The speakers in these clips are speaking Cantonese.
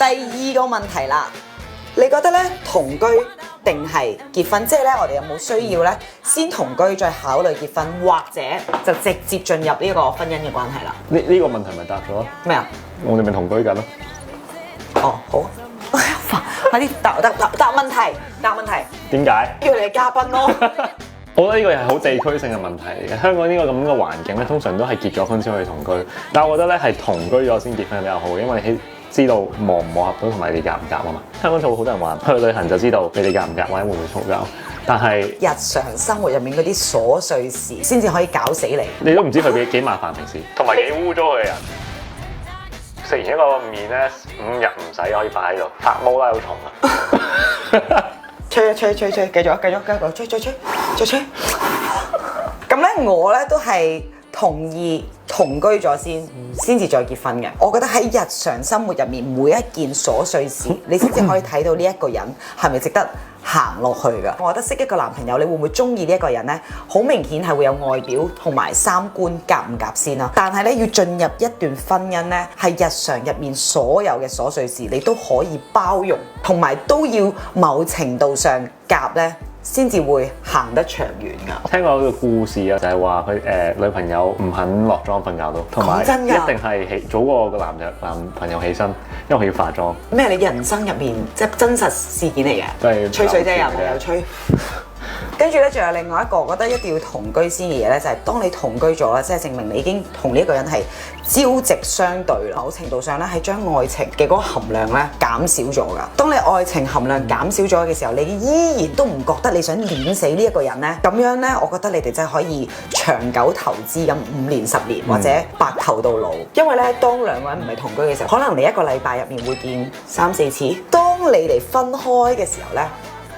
第二個問題啦，你覺得咧同居定係結婚？即係咧，我哋有冇需要咧先同居再考慮結婚，或者就直接進入呢個婚姻嘅關係啦？呢個問題咪答咗？咩啊？我哋咪同居緊咯。哦，好，快啲答問題，答問題。點解？要你係嘉賓咯。我覺得呢個係好地區性嘅問題嚟嘅。香港呢個咁嘅環境咧，通常都係結咗婚先可以同居。但係我覺得咧係同居咗先結婚比較好，因為你知道磨唔磨合到同埋你哋夾唔夾啊嘛。香港就會好多人話去旅行就知道你哋夾唔夾或者會唔會嘈交，但係日常生活入面嗰啲瑣碎事先至可以搞死你。你都唔知佢幾麻煩平時，同埋幾污糟嘅人。食完一個麵咧，5日唔使可以擺喺度，發毛啦好重啊！吹，繼續，吹。咁咧，我咧都係同意同居咗先至再結婚嘅。我覺得喺日常生活入面每一件瑣碎事，你先至可以睇到呢一個人係咪值得行落去㗎。我覺得識一個男朋友，你會唔會中意呢一個人呢？好明顯係會有外表同埋三觀夾唔夾先啦。但係咧，要進入一段婚姻呢，係日常入面所有嘅瑣碎事，你都可以包容，同埋都要某程度上夾呢，先至會行得長遠㗎。聽過個故事啊，就係話佢女朋友唔肯落妝瞓覺都，同埋一定係早過個男朋友起身，因為佢要化妝。咩？你人生入面即係真實事件嚟嘅，吹水啫，又唔係有吹。跟住咧，仲有另外一個，我覺得一定要同居先嘅嘢咧，就係當你同居咗啦，即係證明你已經同呢一個人係朝夕相對啦。某程度上咧，係將愛情嘅嗰個含量咧減少咗㗎。當你愛情含量減少咗嘅時候，你依然都唔覺得你想碾死呢一個人咧，咁樣咧，我覺得你哋真係可以長久投資咁5年10年，或者白頭到老。因為咧，當兩個人唔係同居嘅時候，可能你一個禮拜入面會見3、4次。當你哋分開嘅時候咧，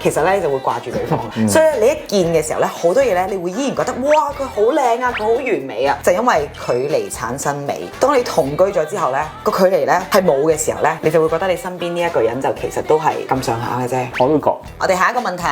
其實咧就會掛住對方，所以你一見嘅時候咧，好多嘢咧，你會依然覺得哇，佢好靚啊，佢好完美啊，就因為距離產生美。當你同居咗之後咧，個距離咧係冇嘅時候咧，你就會覺得你身邊呢一個人就其實都係咁上下嘅啫。我都覺。我哋下一個問題。